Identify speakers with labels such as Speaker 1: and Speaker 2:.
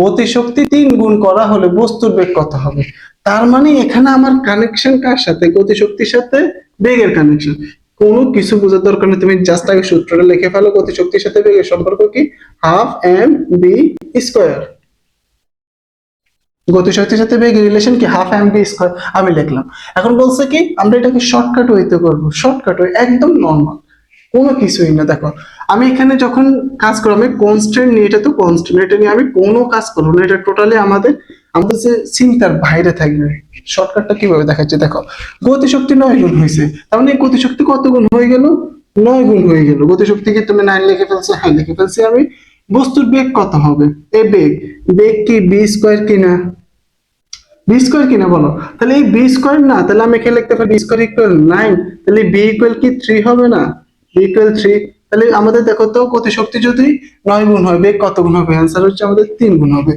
Speaker 1: গতিশক্তি 3 গুণ করা হলে বস্তুর বেগ কত হবে? তার মানে এখানে আমার কানেকশন কার সাথে? গতিশক্তির সাথে বেগের কানেকশন। কোনো কিছু বোঝার দরকার নেই, তুমি জাস্ট আগে সূত্রটা লিখে ফেলো। গতিশক্তির সাথে বেগের সম্পর্ক কি? Half M V square. গতিশক্তির সাথে বেগের রিলেশন কি? Half M V square. আমি লিখলাম। এখন বলছে কি আমরা এটাকে শর্টকাট ওয়েতে করবো। শর্টকাট ওয়ে একদম নর্মাল, কোনো কিছুই না। দেখো আমি এখানে যখন কাজ করবো, আমি কনস্ট্যান্ট নিয়ে, এটা তো কনস্ট্যান্ট, এটা নিয়ে আমি কোনো কাজ করবো না। এটা টোটালি আমাদের আমাদের যে চিন্তার বাইরে থাকবে। শর্টকাটটা কিভাবে দেখাচ্ছে দেখো, গতিশক্তি 9 গুণ হয়েছে, তার মানে এই গতিশক্তি কত গুণ হয়ে গেল? 9 গুণ হয়ে গেল। গতিশক্তিকে তুমি 9 লিখে ফেলছো, হ্যাঁ লিখে ফেলছি আমি। বস্তুর বেগ কত হবে? এই বেগ, বেগ কি বি স্কোয়ার কিনা? বি স্কোয়ার কিনা বলো? তাহলে এই বি স্কোয়ার না, তাহলে আমি এখানে লিখতে পারি বি স্কোয়ার ইকুয়াল 9। তাহলে বি ইকুয়াল কি 3 হবে না? B equal 3। তাহলে আমাদের দেখো তো গতিশক্তি যদি 9 গুণ হয়, বেগ কত গুণ হবে? অ্যান্সার হচ্ছে আমাদের 3 গুণ হবে।